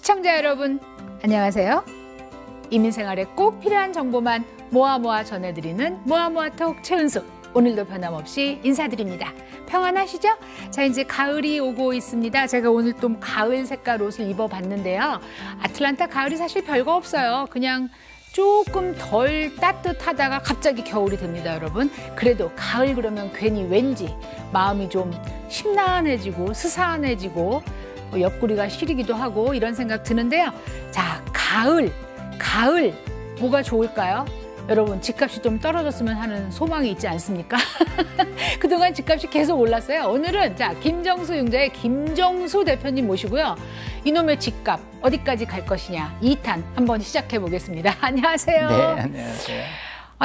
시청자 여러분, 안녕하세요. 이민생활에 꼭 필요한 정보만 모아 전해드리는 모아톡 최은숙. 오늘도 변함없이 인사드립니다. 평안하시죠? 자, 이제 가을이 오고 있습니다. 제가 오늘 좀 가을 색깔 옷을 입어봤는데요. 아틀란타 가을이 사실 별거 없어요. 그냥 조금 덜 따뜻하다가 갑자기 겨울이 됩니다, 여러분. 그래도 가을 그러면 괜히 왠지 마음이 좀 심란해지고 스산해지고 옆구리가 시리기도 하고 이런 생각 드는데요. 자, 가을 뭐가 좋을까요? 여러분, 집값이 좀 떨어졌으면 하는 소망이 있지 않습니까? 그동안 집값이 계속 올랐어요. 오늘은 자, 김정수 융자의 김정수 대표님 모시고요. 이놈의 집값 어디까지 갈 것이냐 2탄 한번 시작해 보겠습니다. 안녕하세요. 네, 안녕하세요.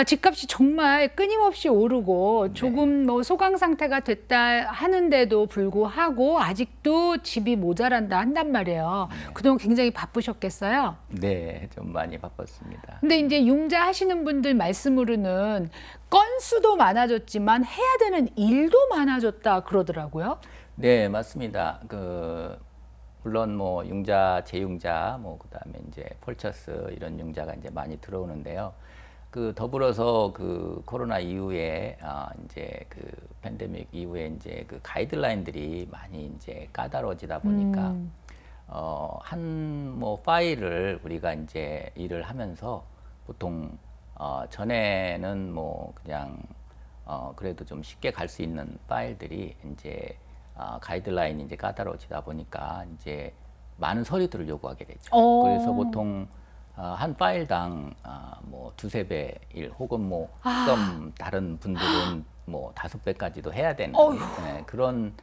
집값이 정말 끊임없이 오르고 조금 뭐 소강 상태가 됐다 하는데도 불구하고 아직도 집이 모자란다 한단 말이에요. 그동안 굉장히 바쁘셨겠어요? 네, 좀 많이 바빴습니다. 근데 이제 융자 하시는 분들 말씀으로는 건수도 많아졌지만 해야 되는 일도 많아졌다 그러더라고요. 네, 맞습니다. 물론 뭐 융자, 재융자, 뭐 그다음에 이제 폴처스 이런 융자가 이제 많이 들어오는데요. 더불어서 코로나 이후에 이제 팬데믹 이후에 이제 가이드라인들이 많이 이제 까다로워지다 보니까 한 파일을 우리가 이제 일을 하면서 보통 전에는 뭐 그냥 그래도 좀 쉽게 갈 수 있는 파일들이 이제 가이드라인이 이제 까다로워지다 보니까 이제 많은 서류들을 요구하게 되죠. 그래서 보통 한 파일당 뭐 2~3배 일 혹은 뭐 가끔 다른 분들은 뭐 5배까지도 해야 되는 그런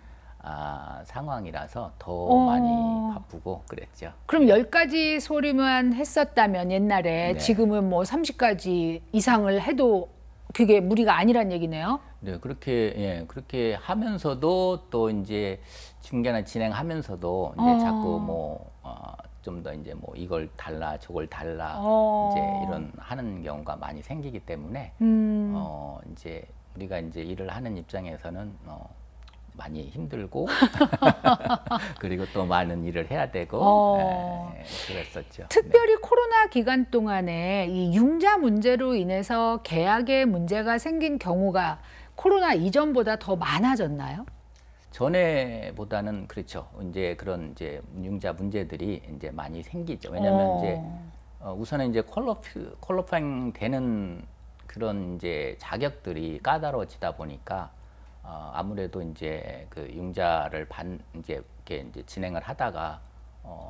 상황이라서 더 많이 바쁘고 그랬죠. 그럼 10가지 소리만 했었다면 옛날에 지금은 뭐 30가지 이상을 해도 그게 무리가 아니란 얘기네요. 네, 그렇게 하면서도 또 이제 중간에 진행하면서도 이제 자꾸 뭐 좀 더 이제 뭐 이걸 달라 저걸 달라 이제 이런 하는 경우가 많이 생기기 때문에 이제 우리가 이제 일을 하는 입장에서는 많이 힘들고 그리고 또 많은 일을 해야 되고 그랬었죠. 특별히 코로나 기간 동안에 이 융자 문제로 인해서 계약에 문제가 생긴 경우가 코로나 이전보다 더 많아졌나요? 전에보다는 그렇죠. 이제 그런 이제 융자 문제들이 이제 많이 생기죠. 왜냐하면 이제 우선은 이제 퀄리파잉 되는 그런 이제 자격들이 까다로워지다 보니까 아무래도 이제 융자를 이제 이렇게 이제 진행을 하다가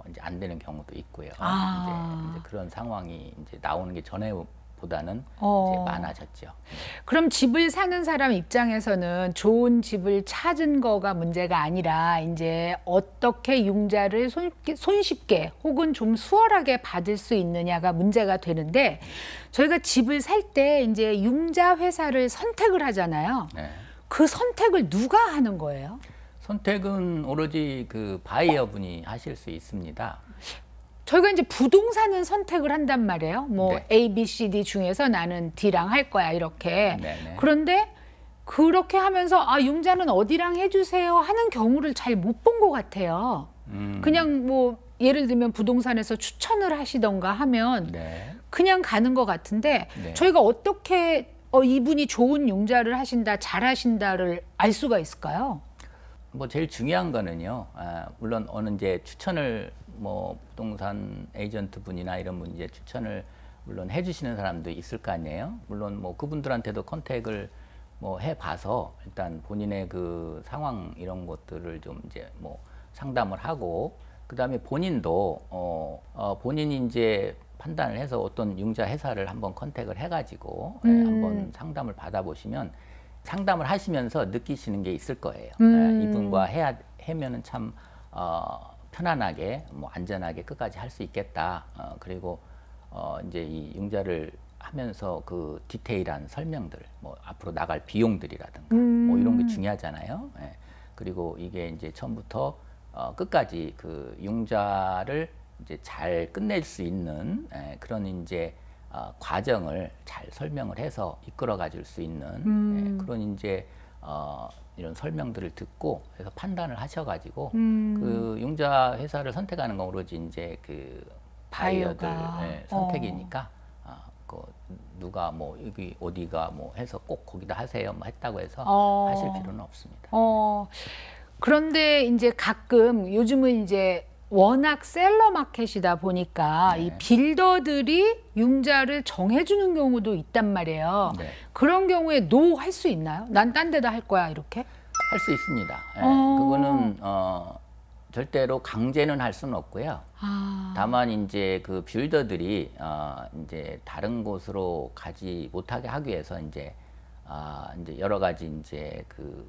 이제 안 되는 경우도 있고요. 이제 그런 상황이 이제 나오는 게 전에보다는 이제 많아졌죠. 그럼 집을 사는 사람 입장에서는 좋은 집을 찾은 거가 문제가 아니라 이제 어떻게 융자를 손쉽게 혹은 좀 수월하게 받을 수 있느냐가 문제가 되는데, 저희가 집을 살 때 이제 융자 회사를 선택을 하잖아요. 그 선택을 누가 하는 거예요? 선택은 오로지 바이어 분이 하실 수 있습니다. 저희가 이제 부동산은 선택을 한단 말이에요. 뭐 A, B, C, D 중에서 나는 D랑 할 거야 이렇게. 그런데 그렇게 하면서 융자는 어디랑 해주세요 하는 경우를 잘 못 본 것 같아요. 그냥 뭐 예를 들면 부동산에서 추천을 하시던가 하면 그냥 가는 것 같은데 저희가 어떻게 이분이 좋은 융자를 하신다, 잘 하신다를 알 수가 있을까요? 뭐 제일 중요한 거는요. 물론 이제 추천을 뭐 부동산 에이전트 분이나 이런 분 이제 추천을 물론 해주시는 사람도 있을 거 아니에요. 물론 뭐 그분들한테도 컨택을 뭐 해봐서 일단 본인의 상황 이런 것들을 좀 이제 뭐 상담을 하고, 그다음에 본인도 본인이 이제 판단을 해서 어떤 융자 회사를 한번 컨택을 해가지고 한번 상담을 받아보시면 상담을 하시면서 느끼시는 게 있을 거예요. 이분과 하면은 참 편안하게 뭐 안전하게 끝까지 할 수 있겠다. 그리고 이제 이 융자를 하면서 디테일한 설명들, 뭐 앞으로 나갈 비용들이라든가 뭐 이런 게 중요하잖아요. 그리고 이게 이제 처음부터 끝까지 융자를 이제 잘 끝낼 수 있는 그런 이제 과정을 잘 설명을 해서 이끌어 가줄 수 있는 그런 이제 이런 설명들을 듣고 해서 판단을 하셔가지고 그 융자 회사를 선택하는 건 오로지 이제 그 바이어들 선택이니까 그 누가 뭐 여기 어디가 뭐 해서 꼭 거기다 하세요 뭐 했다고 해서 하실 필요는 없습니다. 그런데 이제 가끔 요즘은 이제 워낙 셀러 마켓이다 보니까 이 빌더들이 융자를 정해주는 경우도 있단 말이에요. 그런 경우에 노 할 수 있나요? 난 딴 데다 할 거야 이렇게? 할 수 있습니다. 그거는 절대로 강제는 할 수는 없고요. 다만 이제 그 빌더들이 이제 다른 곳으로 가지 못하게 하기 위해서 이제 여러 가지 이제 그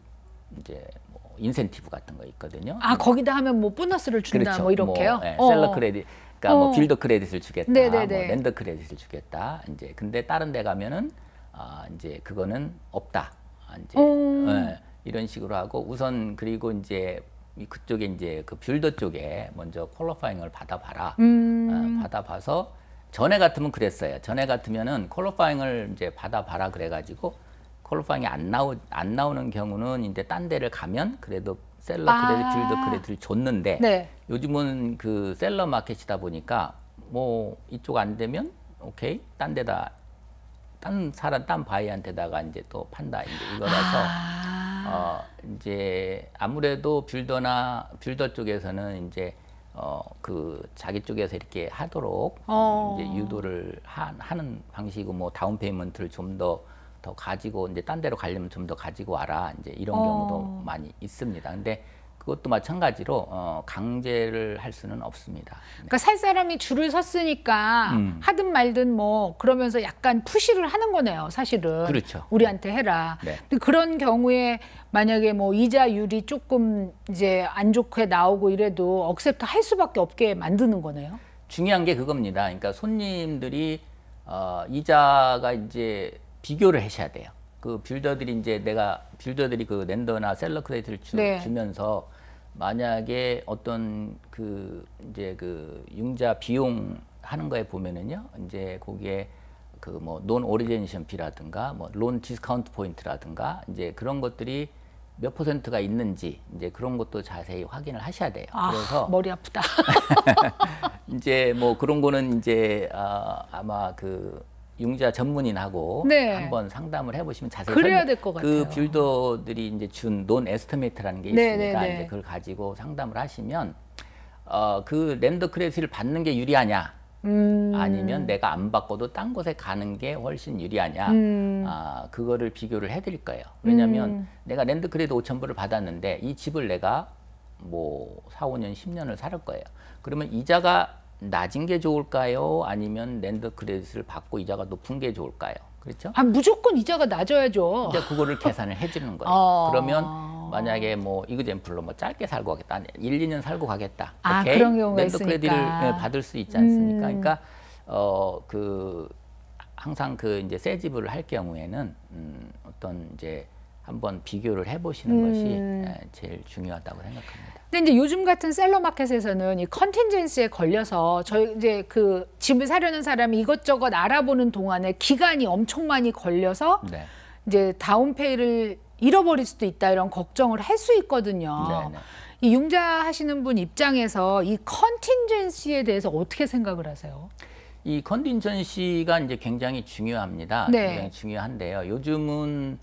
이제 뭐 인센티브 같은 거 있거든요. 거기다 하면 뭐 보너스를 준다 그렇죠. 뭐 이렇게요? 뭐, 셀러 크레딧, 그러니까 뭐 빌더 크레딧을 주겠다, 뭐 랜더 크레딧을 주겠다. 이제 근데 다른 데 가면은 이제 그거는 없다. 이제 이런 식으로 하고 우선 그리고 이제 그쪽에 이제 그 빌더 쪽에 먼저 퀄리파잉을 받아봐라. 받아봐서 전에 같으면 그랬어요. 전에 같으면은 퀄리파잉을 이제 받아봐라 그래가지고 퀄리파잉이 안 나오는 경우는 이제 딴 데를 가면 그래도 셀러 크레딧, 빌더 크레딧을 줬는데 요즘은 그 셀러 마켓이다 보니까 뭐 이쪽 안 되면 오케이 딴 데다 딴 바이한테다가 이제 또 판다 이제 이거라서 이제 아무래도 빌더 쪽에서는 이제 그 자기 쪽에서 이렇게 하도록 이제 유도를 하는 방식이고 뭐 다운 페이먼트를 좀 더 가지고 이제 딴 데로 가려면 좀 더 가지고 와라 이제 이런 경우도 많이 있습니다. 근데 그것도 마찬가지로 강제를 할 수는 없습니다. 그러니까 살 사람이 줄을 섰으니까 하든 말든 뭐 그러면서 약간 푸시를 하는 거네요, 사실은. 그렇죠. 우리한테 해라. 근데 그런 경우에 만약에 뭐 이자율이 조금 이제 안 좋게 나오고 이래도 억셉트 할 수밖에 없게 만드는 거네요. 중요한 게 그겁니다. 그러니까 손님들이 이자가 이제 비교를 하셔야 돼요. 그 빌더들이 빌더들이 그 랜더나 셀러 크레딧을 주면서 만약에 어떤 그 이제 그 융자 비용 하는 거에 보면은요, 이제 거기에 그 뭐 논 오리지네이션 비라든가 뭐 론 디스카운트 포인트라든가 이제 그런 것들이 몇 %가 있는지 이제 그런 것도 자세히 확인을 하셔야 돼요. 그래서 머리 아프다. 이제 뭐 그런 거는 이제 아마 그 융자 전문인하고 한번 상담을 해보시면 자세히 그래야 될 것 같아요. 그 빌더들이 이제 준 논 에스티메이트라는 게 있으니까 이제 그걸 가지고 상담을 하시면 그 랜더 크레딧을 받는 게 유리하냐 아니면 내가 안 받고도 딴 곳에 가는 게 훨씬 유리하냐 그거를 비교를 해드릴 거예요. 왜냐하면 내가 랜드 크레딧 5,000불을 받았는데 이 집을 내가 뭐 4, 5년, 10년을 살 거예요. 그러면 이자가 낮은 게 좋을까요? 아니면 랜드 크레딧을 받고 이자가 높은 게 좋을까요? 그렇죠? 무조건 이자가 낮아야죠. 이제 그거를 계산을 해주는 거예요. 그러면 만약에 뭐 이그젬플로 뭐 짧게 살고 가겠다, 1, 2년 살고 가겠다. 오케이? 그런 경우가 랜드 있으니까. 크레딧을 받을 수 있지 않습니까? 그러니까 그 항상 그 이제 새 집을 할 경우에는 어떤 이제 한번 비교를 해보시는 것이 제일 중요하다고 생각합니다. 근데 이제 요즘 같은 셀러 마켓에서는 이 컨틴전시에 걸려서 저희 이제 그 집을 사려는 사람이 이것저것 알아보는 동안에 기간이 엄청 많이 걸려서 이제 다운페이를 잃어버릴 수도 있다 이런 걱정을 할 수 있거든요. 이 융자 하시는 분 입장에서 이 컨틴전시에 대해서 어떻게 생각을 하세요? 이 컨틴전시가 이제 굉장히 중요합니다. 굉장히 중요한데요. 요즘은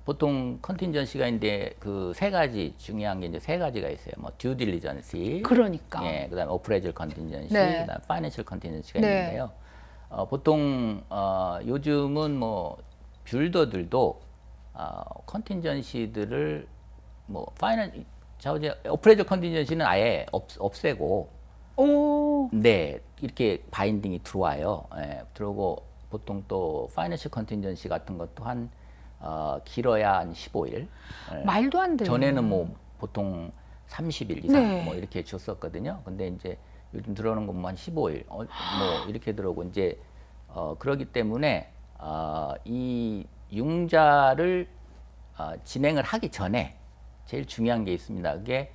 보통 컨틴전시가 이제 그 세 가지 중요한 게 이제 세 가지가 있어요. 뭐 듀 딜리전시, 그러니까, 그다음에 어프레이저 컨틴전시, 그다음에 파이낸셜 컨틴전시가 있는데요. 보통 요즘은 뭐 빌더들도 컨틴전시들을 뭐 어프레이저 컨틴전시는 아예 없애고, 이렇게 바인딩이 들어와요. 들어오고 보통 또 파이낸셜 컨틴전시 같은 것도 한 길어야 한 15일. 말도 안 돼요. 전에는 뭐 보통 30일 이상 뭐 이렇게 줬었거든요. 근데 이제 요즘 들어오는 건 한 15일 뭐 이렇게 들어오고 이제 그러기 때문에 이 융자를 진행을 하기 전에 제일 중요한 게 있습니다. 그게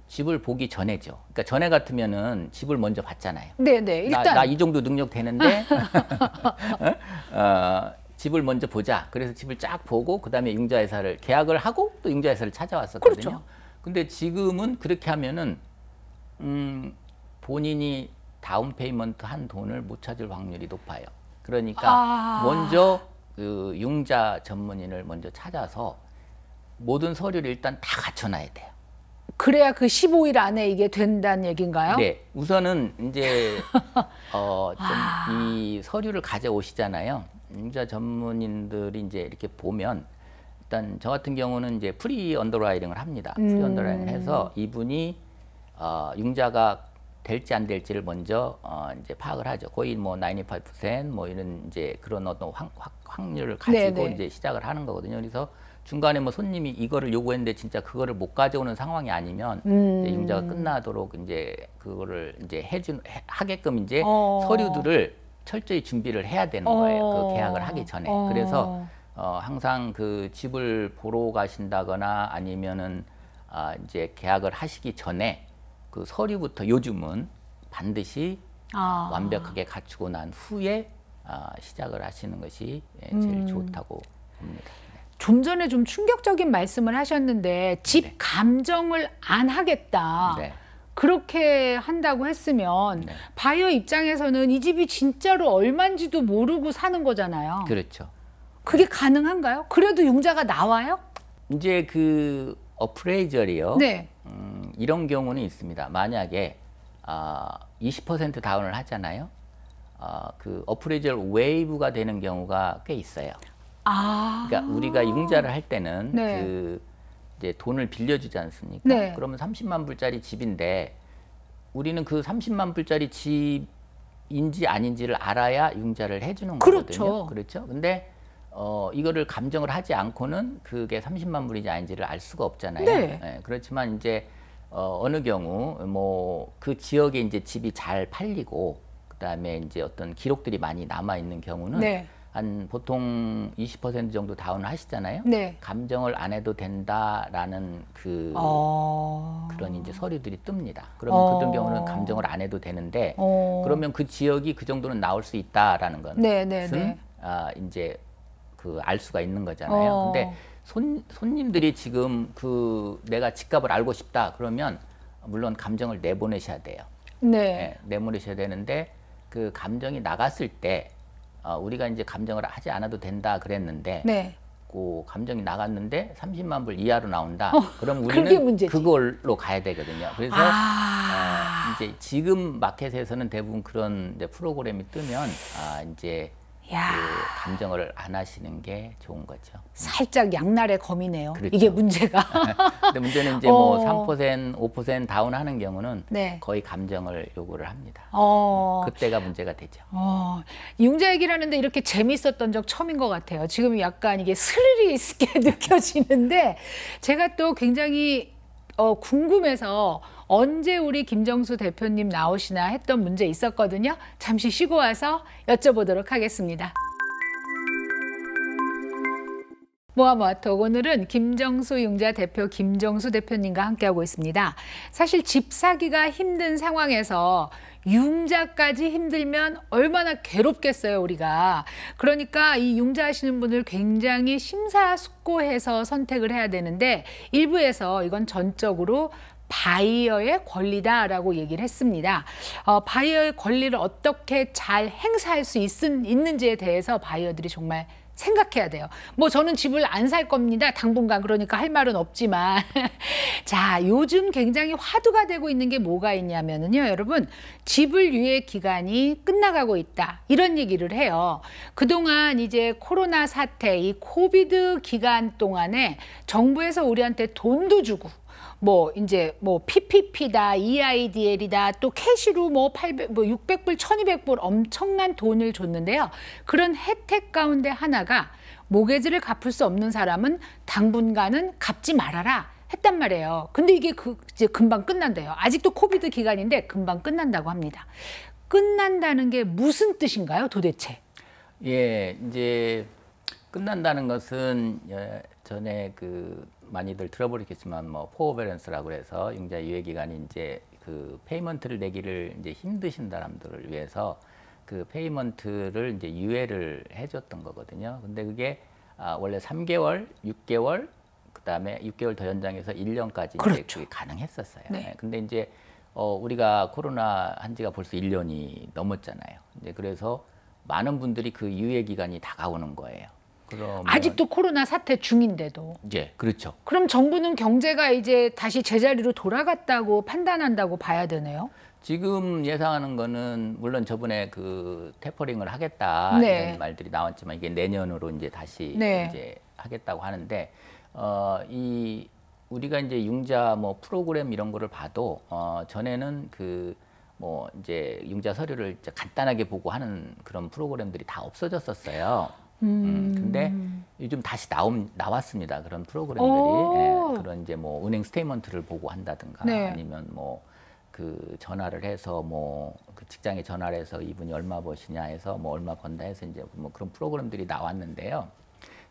집을 보기 전에죠. 그러니까 전에 같으면은 집을 먼저 봤잖아요. 일단 나 이 정도 능력 되는데 집을 먼저 보자. 그래서 집을 쫙 보고 그다음에 융자회사를 계약을 하고 또 융자회사를 찾아왔었거든요. 그렇죠. 근데 지금은 그렇게 하면은 본인이 다운 페이먼트 한 돈을 못 찾을 확률이 높아요. 그러니까 먼저 그 융자 전문인을 먼저 찾아서 모든 서류를 일단 다 갖춰놔야 돼요. 그래야 그 15일 안에 이게 된다는 얘기인가요? 네, 우선은 이제 좀 이 서류를 가져오시잖아요. 융자 전문인들이 이제 이렇게 보면 일단 저 같은 경우는 이제 프리 언더라이팅을 합니다. 프리 언더라이팅을 해서 이분이 융자가 될지 안 될지를 먼저 이제 파악을 하죠. 거의 뭐 95%뭐 이런 이제 그런 어떤 확률을 가지고 네네. 이제 시작을 하는 거거든요. 그래서 중간에 뭐 손님이 이거를 요구했는데 진짜 그거를 못 가져오는 상황이 아니면 이제 융자가 끝나도록 이제 그거를 이제 하게끔 이제 서류들을 철저히 준비를 해야 되는 거예요. 그 계약을 하기 전에. 그래서 항상 그 집을 보러 가신다거나 아니면은 이제 계약을 하시기 전에 그 서류부터 요즘은 반드시 완벽하게 갖추고 난 후에 시작을 하시는 것이 제일 좋다고 봅니다. 좀 전에 좀 충격적인 말씀을 하셨는데 집 네. 감정을 안 하겠다. 네. 그렇게 한다고 했으면 네. 바이어 입장에서는 이 집이 진짜로 얼마인지도 모르고 사는 거잖아요. 그렇죠. 그게 가능한가요? 그래도 융자가 나와요? 이제 그 어프레이저리요. 네. 이런 경우는 있습니다. 만약에 20% 다운을 하잖아요. 그 어프레이저 웨이브가 되는 경우가 꽤 있어요. 그러니까 우리가 융자를 할 때는 네. 그 이제 돈을 빌려주지 않습니까? 네. 그러면 30만 불짜리 집인데 우리는 그 30만 불짜리 집인지 아닌지를 알아야 융자를 해주는 그렇죠. 거거든요. 그렇죠. 근데 이거를 감정을 하지 않고는 그게 30만 불인지 아닌지를 알 수가 없잖아요. 네. 네, 그렇지만 이제 어느 경우 뭐 그 지역에 이제 집이 잘 팔리고 그다음에 이제 어떤 기록들이 많이 남아 있는 경우는 네. 한 보통 20% 정도 다운을 하시잖아요. 네. 감정을 안 해도 된다라는 그런 이제 서류들이 뜹니다. 그러면 그런 경우는 감정을 안 해도 되는데 그러면 그 지역이 그 정도는 나올 수 있다라는 것은 네. 이제 그 알 수가 있는 거잖아요. 근데 손님들이 지금 그 내가 집값을 알고 싶다 그러면 물론 감정을 내보내셔야 돼요. 네, 내보내셔야 되는데 그 감정이 나갔을 때 우리가 이제 감정을 하지 않아도 된다 그랬는데 네. 그 감정이 나갔는데 30만 불 이하로 나온다. 그럼 그게 우리는 문제지. 그걸로 가야 되거든요. 그래서 이제 지금 마켓에서는 대부분 그런 이제 프로그램이 뜨면 이제 그 감정을 안 하시는 게 좋은 거죠. 살짝 양날의 검이네요. 그렇죠. 이게 문제가. 근데 문제는 이제 뭐 3%, 5% 다운하는 경우는 네. 거의 감정을 요구를 합니다. 그때가 문제가 되죠. 융자 얘기를 하는데 이렇게 재밌었던 적 처음인 것 같아요. 지금 약간 이게 스릴이 있게 느껴지는데 제가 또 굉장히 궁금해서 언제 우리 김정수 대표님 나오시나 했던 문제 있었거든요. 잠시 쉬고 와서 여쭤보도록 하겠습니다. 모아모아톡 오늘은 김정수 융자 대표 김정수 대표님과 함께하고 있습니다. 사실 집 사기가 힘든 상황에서 융자까지 힘들면 얼마나 괴롭겠어요, 우리가. 그러니까 이 융자 하시는 분을 굉장히 심사숙고해서 선택을 해야 되는데 일부에서 이건 전적으로 바이어의 권리다라고 얘기를 했습니다. 바이어의 권리를 어떻게 잘 행사할 수 있는지에 대해서 바이어들이 정말 생각해야 돼요. 뭐 저는 집을 안 살 겁니다. 당분간. 그러니까 할 말은 없지만 자, 요즘 굉장히 화두가 되고 있는 게 뭐가 있냐면요. 여러분, 집을 유예 기간이 끝나가고 있다. 이런 얘기를 해요. 그동안 이제 코로나 사태, 이 코비드 기간 동안에 정부에서 우리한테 돈도 주고 뭐 이제 뭐 PPP다, EIDL이다, 또 캐시로 뭐 600불, 1200불 엄청난 돈을 줬는데요. 그런 혜택 가운데 하나가 모기지를 갚을 수 없는 사람은 당분간은 갚지 말아라 했단 말이에요. 근데 이게 이제 금방 끝난대요. 아직도 코비드 기간인데 금방 끝난다고 합니다. 끝난다는 게 무슨 뜻인가요, 도대체? 예, 이제 끝난다는 것은 전에 그 많이들 들어보셨겠지만 뭐 포어베런스라고 해서 융자 유예 기간이 이제 그 페이먼트를 내기를 이제 힘드신 사람들을 위해서 그 페이먼트를 이제 유예를 해줬던 거거든요. 근데 그게 원래 3개월, 6개월, 그다음에 6개월 더 연장해서 1년까지 그렇죠. 이제 그게 가능했었어요. 네. 네. 근데 이제 우리가 코로나 한 지가 벌써 1년이 넘었잖아요. 이제 그래서 많은 분들이 그 유예 기간이 다가오는 거예요. 그러면 아직도 코로나 사태 중인데도. 예, 그렇죠. 그럼 정부는 경제가 이제 다시 제자리로 돌아갔다고 판단한다고 봐야 되네요. 지금 예상하는 거는 물론 저번에 그 테퍼링을 하겠다 네. 이런 말들이 나왔지만 이게 내년으로 이제 다시 네. 이제 하겠다고 하는데 이 우리가 이제 융자 뭐 프로그램 이런 거를 봐도 전에는 그 뭐 이제 융자 서류를 이제 간단하게 보고 하는 그런 프로그램들이 다 없어졌었어요. 근데 요즘 다시 나왔습니다. 그런 프로그램들이. 예, 그런 이제 뭐 은행 스테이트먼트를 보고 한다든가 네. 아니면 뭐 그 전화를 해서 뭐 그 직장에 전화를 해서 이분이 얼마 버시냐 해서 뭐 얼마 번다 해서 이제 뭐 그런 프로그램들이 나왔는데요.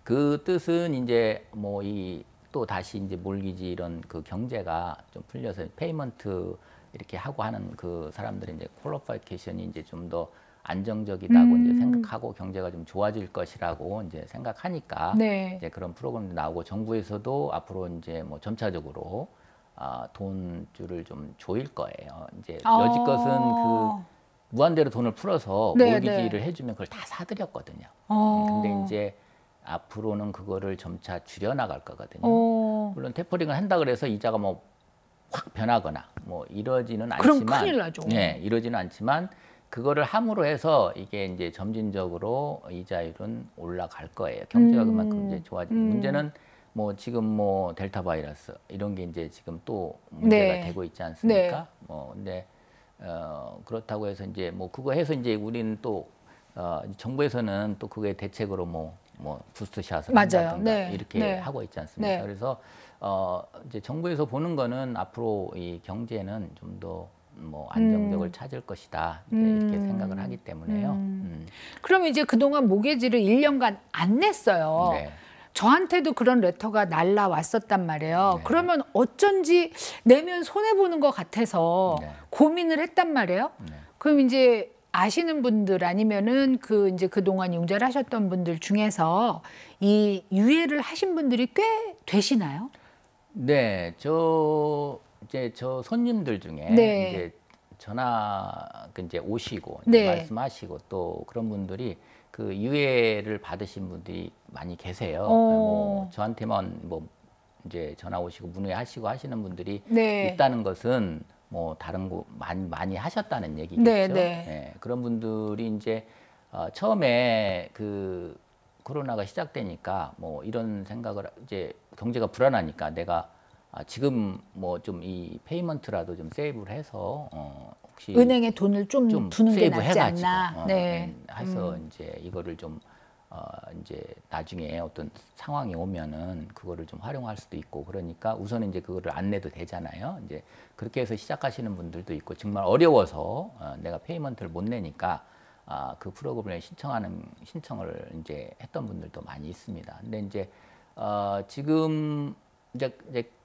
그 뜻은 이제 뭐 이 또 다시 이제 몰기지 이런 그 경제가 좀 풀려서 페이먼트 이렇게 하고 하는 그 사람들이 이제 퀄리피케이션이 이제 좀 더 안정적이다고 이제 생각하고 경제가 좀 좋아질 것이라고 이제 생각하니까 네. 이제 그런 프로그램도 나오고 정부에서도 앞으로 이제 뭐 점차적으로 돈줄을 좀 조일 거예요. 이제 여지껏은 그 무한대로 돈을 풀어서 네, 몰기지를 해주면 그걸 다 사들였거든요. 근데 이제 앞으로는 그거를 점차 줄여 나갈 거거든요. 물론 테퍼링을 한다 그래서 이자가 뭐 확 변하거나 뭐 이러지는 그럼 않지만, 큰일 나죠. 네, 이러지는 않지만 그거를 함으로 해서 이게 이제 점진적으로 이자율은 올라갈 거예요. 경제가 그만큼 이제 문제는 뭐 지금 뭐 델타 바이러스 이런 게 이제 지금 또 문제가 네. 되고 있지 않습니까? 네. 뭐 근데 그렇다고 해서 이제 뭐 그거 해서 이제 우리는 또 정부에서는 또 그게 대책으로 뭐 부스트샷을 맞아요. 한다든가 네. 이렇게 네. 하고 있지 않습니까? 네. 그래서 이제 정부에서 보는 거는 앞으로 이 경제는 좀 더 뭐 안정적을 찾을 것이다 이렇게 생각을 하기 때문에요. 그럼 이제 그동안 모기지를 1년간 안 냈어요. 네. 저한테도 그런 레터가 날라왔었단 말이에요. 네. 그러면 어쩐지 내면 손해보는 것 같아서 네. 고민을 했단 말이에요. 네. 그럼 이제 아시는 분들 아니면은 그 이제 그동안 융자를 하셨던 분들 중에서 이 유예를 하신 분들이 꽤 되시나요? 네, 저 손님들 중에 네. 이제 그 이제 오시고 네. 말씀하시고 또 그런 분들이 그 유예를 받으신 분들이 많이 계세요. 뭐 저한테만 뭐 이제 전화 오시고 문의하시고 하시는 분들이 네. 있다는 것은 뭐 다른 거 많이 하셨다는 얘기겠죠. 네, 네. 네, 그런 분들이 이제 처음에 그 코로나가 시작되니까 뭐 이런 생각을 이제 경제가 불안하니까 내가 지금 뭐 좀 이 페이먼트라도 좀 세이브를 해서 혹시 은행에 돈을 좀 두는 게 세이브 낫지 해가지고 않나. 네. 해서 이제 이거를 좀 이제 나중에 어떤 상황이 오면은 그거를 좀 활용할 수도 있고 그러니까 우선은 이제 그거를 안 내도 되잖아요. 이제 그렇게 해서 시작하시는 분들도 있고 정말 어려워서 내가 페이먼트를 못 내니까 그 프로그램에 신청을 이제 했던 분들도 많이 있습니다. 근데 이제 지금 이제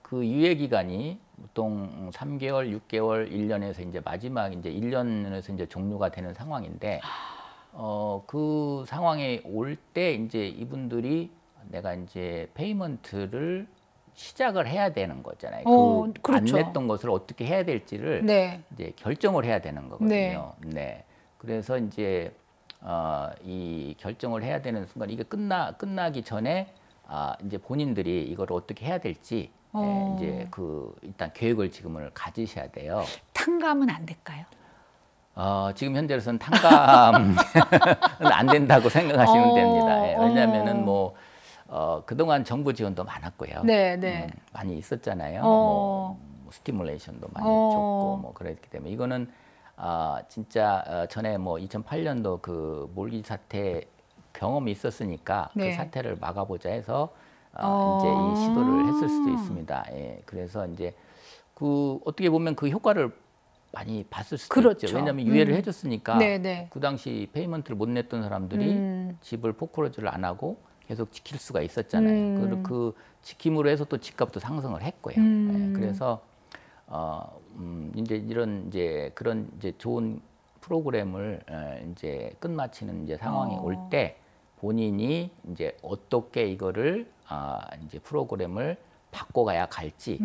그 유예 기간이 보통 3개월, 6개월, 1년에서 이제 마지막 이제 1년에서 이제 종료가 되는 상황인데 그 상황에 올 때 이제 이분들이 내가 이제 페이먼트를 시작을 해야 되는 거잖아요. 그렇죠. 안 냈던 것을 어떻게 해야 될지를 네. 이제 결정을 해야 되는 거거든요. 네. 그래서 이제 이 결정을 해야 되는 순간 이게 끝나기 전에 이제 본인들이 이걸 어떻게 해야 될지 이제 일단 계획을 지금을 가지셔야 돼요. 탕감은 안 될까요? 지금 현재로서는 탕감은 안 된다고 생각하시면 됩니다. 예, 왜냐하면은 뭐 그동안 정부 지원도 많았고요. 네, 네. 많이 있었잖아요. 뭐 스티뮬레이션도 많이 줬고 뭐 그랬기 때문에 이거는 진짜 전에 뭐 2008년도 그 몰기 사태 경험이 있었으니까 네. 그 사태를 막아보자 해서 이제 이 시도를 했을 수도 있습니다. 예, 그래서 이제 그 어떻게 보면 그 효과를 많이 봤을 수도 그렇죠. 있죠. 왜냐하면 유예를 해줬으니까 네네. 그 당시 페이먼트를 못 냈던 사람들이 집을 포크로즈를 안 하고 계속 지킬 수가 있었잖아요. 그리고 그 지킴으로 해서 또 집값도 상승을 했고요. 예, 그래서 이제 이런 이제 그런 이제 좋은 프로그램을 이제 끝마치는 이제 상황이 올 때 본인이 이제 어떻게 이거를 이제 프로그램을 바꿔가야 갈지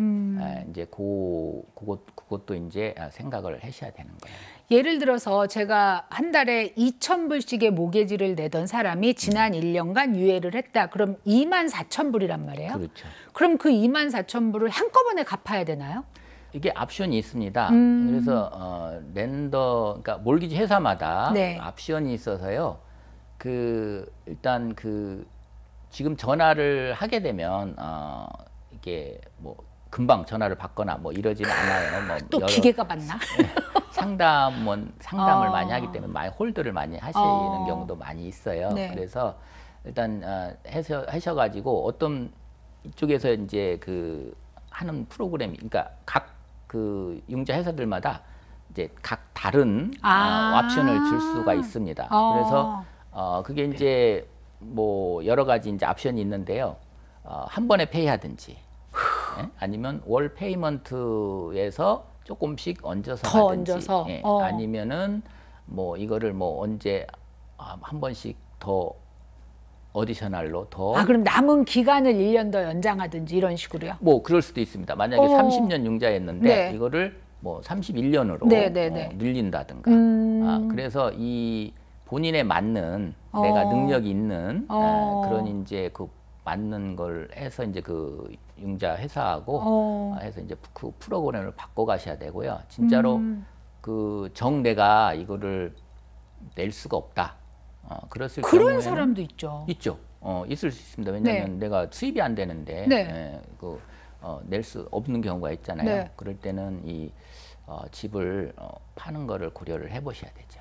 이제 그것도 이제 생각을 하셔야 되는 거예요. 예를 들어서 제가 한 달에 2,000불씩의 모기지를 내던 사람이 지난 1년간 유예를 했다. 그럼 24,000불이란 말이에요. 그렇죠. 그럼 그 24,000불을 한꺼번에 갚아야 되나요? 이게 옵션이 있습니다. 그래서 그러니까 몰기지 회사마다 네. 옵션이 있어서요. 일단 지금 전화를 하게 되면 이게 뭐 금방 전화를 받거나 뭐 이러지는 않아요. 뭐 또 기계가 맞나? 상담을 많이 하기 때문에 많이 홀드를 많이 하시는 경우도 많이 있어요. 네. 그래서 일단 하셔가지고 어떤 이쪽에서 이제 하는 프로그램이, 그러니까 각 융자 회사들마다 이제 각 다른 옵션을 줄 수가 있습니다. 그래서 그게 이제 뭐 여러 가지 이제 옵션이 있는데요. 한 번에 페이하든지, 아니면 월 페이먼트에서 조금씩 얹어서 더 하든지, 얹어서, 아니면은 뭐 이거를 뭐 언제 한 번씩 더 어디셔널로 더. 그럼 남은 기간을 1년 더 연장하든지 이런 식으로요? 뭐 그럴 수도 있습니다. 만약에 30년 융자였는데 네. 이거를 뭐 31년으로 늘린다든가. 그래서 이 본인에 맞는 내가 능력이 있는 그런 이제 맞는 걸 해서 이제 융자 회사하고 해서 이제 그 프로그램을 바꿔 가셔야 되고요. 진짜로 내가 이거를 낼 수가 없다. 그랬을 그런 사람도 있죠. 있죠. 있을 수 있습니다. 왜냐하면 내가 수입이 안 되는데 낼 수 없는 경우가 있잖아요. 네. 그럴 때는 이 집을 파는 거를 고려를 해보셔야 되죠.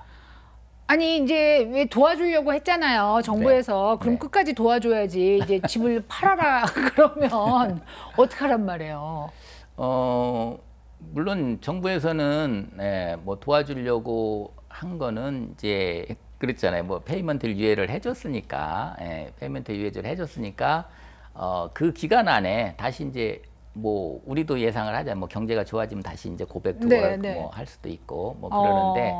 아니 이제 왜 도와주려고 했잖아요. 정부에서. 그럼 끝까지 도와줘야지. 이제 집을 팔아라 그러면 어떡하란 말이에요. 물론 정부에서는 뭐 도와주려고 한 거는 이제 그렇잖아요. 뭐 페이먼트를 유예를 해줬으니까, 페이먼트 유예를 해줬으니까 그 기간 안에 다시 이제 뭐 우리도 예상을 하자. 뭐 경제가 좋아지면 다시 이제 고백 투어를 뭐 할 수도 있고 뭐 그러는데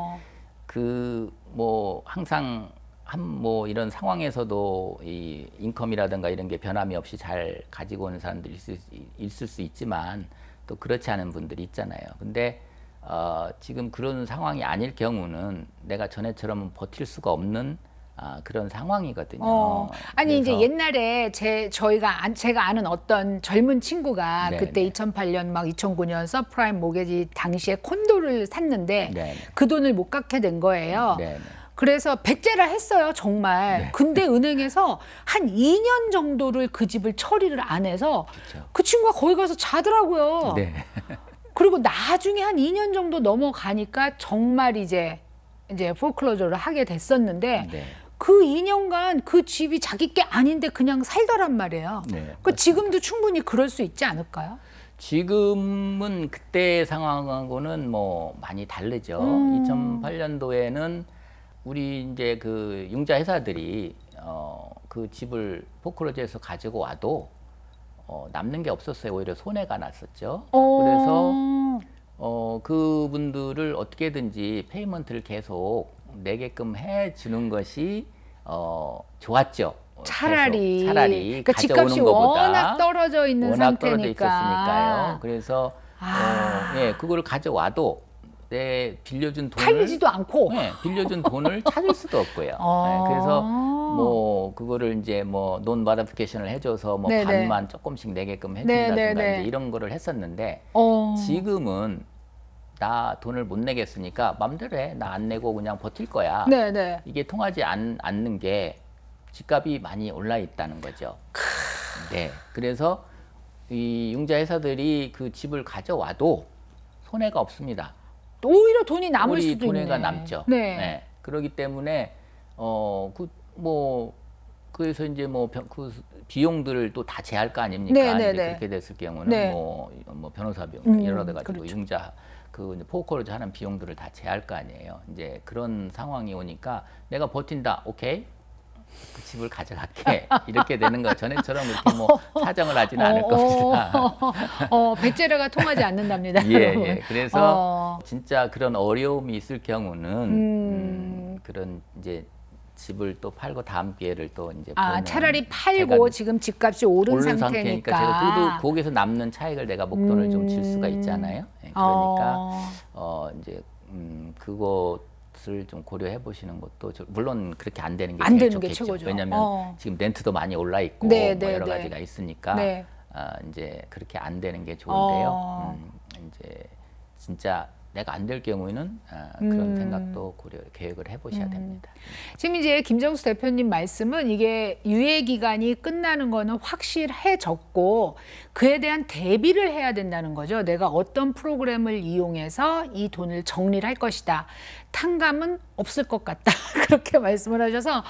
뭐 항상 뭐 이런 상황에서도 이 인컴이라든가 이런 게 변함이 없이 잘 가지고 오는 사람들이 있을 수 있지만 또 그렇지 않은 분들이 있잖아요. 근데 지금 그런 상황이 아닐 경우는 내가 전에처럼 버틸 수가 없는 그런 상황이거든요. 아니 이제 옛날에 제가 아는 어떤 젊은 친구가 그때 2008년 막 2009년 서프라임 모기지 당시에 콘도를 샀는데 그 돈을 못 갚게 된 거예요. 그래서 백제라 했어요, 정말. 근데 은행에서 한 2년 정도를 그 집을 처리를 안 해서 그 친구가 거기 가서 자더라고요. 그리고 나중에 한 2년 정도 넘어가니까 정말 이제 포클로저를 하게 됐었는데 그 2년간 그 집이 자기 게 아닌데 그냥 살더란 말이에요. 그러니까 지금도 충분히 그럴 수 있지 않을까요? 지금은 그때 상황하고는 뭐 많이 다르죠. 2008년도에는 우리 이제 그 융자 회사들이 그 집을 포클로저에서 가지고 와도 남는 게 없었어요. 오히려 손해가 났었죠. 그래서 그분들을 어떻게든지 페이먼트를 계속 내게끔 해주는 것이 좋았죠. 차라리 그러니까 가져오는 집값이 것보다 워낙 떨어져 있는 워낙 상태니까. 떨어져 있었으니까요. 그래서 그거를 가져와도 빌려준 돈을 팔리지도 않고 빌려준 돈을 찾을 수도 없고요. 그래서 뭐 그거를 이제 뭐 논 마디피케이션을 해줘서 뭐 반만 조금씩 내게끔 해준다든가 이제 이런 거를 했었는데 지금은 나 돈을 못 내겠으니까 맘대로 해. 나 안 내고 그냥 버틸 거야. 이게 통하지 않는 게 집값이 많이 올라 있다는 거죠. 그래서 이 융자 회사들이 그 집을 가져와도 손해가 없습니다. 오히려 돈이 남을 수도 있네. 손해가 남죠. 그렇기 때문에 그래서 이제 그 비용들을 또 다 제할 거 아닙니까? 이제 그렇게 됐을 경우는 뭐 변호사 비용 여러 대 가지고 융자 포크로저 하는 비용들을 다 제할 거 아니에요. 이제 그런 상황이 오니까 내가 버틴다, 오케이. 그 집을 가져갈게 이렇게 되는 거 전에처럼 이렇게 뭐 사정을 하지는 않을 겁니다. 배째라가 통하지 않는답니다. 예. 그래서 진짜 그런 어려움이 있을 경우는 그런 이제 집을 또 팔고 다음 기회를 또 이제 보면 차라리 팔고 지금 집값이 오른 상태니까 제가 거기서 남는 차익을 내가 목돈을 좀 질 수가 있잖아요. 그러니까 이제 그것을 좀 고려해 보시는 것도 물론 그렇게 안 되는 게 안 제일 되는 게 좋겠죠. 최고죠. 왜냐하면 지금 렌트도 많이 올라 있고 네, 뭐 네, 여러 네. 가지가 있으니까 네. 이제 그렇게 안 되는 게 좋은데요. 이제 진짜 내가 안 될 경우에는 그런 생각도 계획을 해보셔야 됩니다. 지금 이제 김정수 대표님 말씀은 이게 유예 기간이 끝나는 거는 확실해졌고 그에 대한 대비를 해야 된다는 거죠. 내가 어떤 프로그램을 이용해서 이 돈을 정리를 할 것이다. 탕감은 없을 것 같다. 그렇게 말씀을 하셔서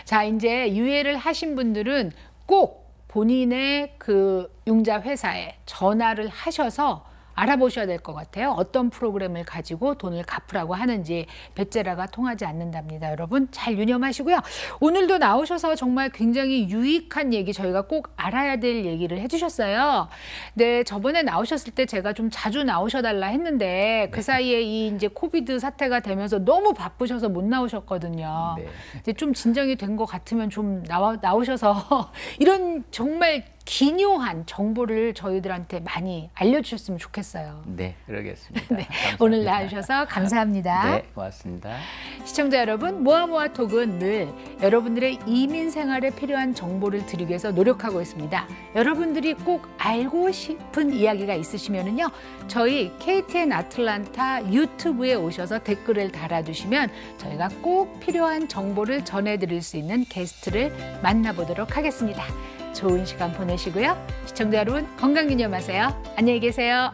자 이제 유예를 하신 분들은 꼭 본인의 그 융자 회사에 전화를 하셔서 알아보셔야 될 것 같아요. 어떤 프로그램을 가지고 돈을 갚으라고 하는지 배째라가 통하지 않는답니다. 여러분 잘 유념하시고요. 오늘도 나오셔서 정말 굉장히 유익한 얘기 저희가 꼭 알아야 될 얘기를 해주셨어요. 네, 저번에 나오셨을 때 제가 좀 자주 나오셔달라 했는데 그 사이에 이 이제 코비드 사태가 되면서 너무 바쁘셔서 못 나오셨거든요. 네. 이제 좀 진정이 된 것 같으면 좀 나오셔서 이런 정말 기묘한 정보를 저희들한테 많이 알려주셨으면 좋겠어요. 네, 그러겠습니다. 네, 오늘 나와주셔서 감사합니다. 네, 고맙습니다. 시청자 여러분, 모아모아톡은 늘 여러분들의 이민 생활에 필요한 정보를 드리기 위해서 노력하고 있습니다. 여러분들이 꼭 알고 싶은 이야기가 있으시면요, 저희 KTN 아틀란타 유튜브에 오셔서 댓글을 달아주시면 저희가 꼭 필요한 정보를 전해드릴 수 있는 게스트를 만나보도록 하겠습니다. 좋은 시간 보내시고요. 시청자 여러분 건강 유념하세요. 안녕히 계세요.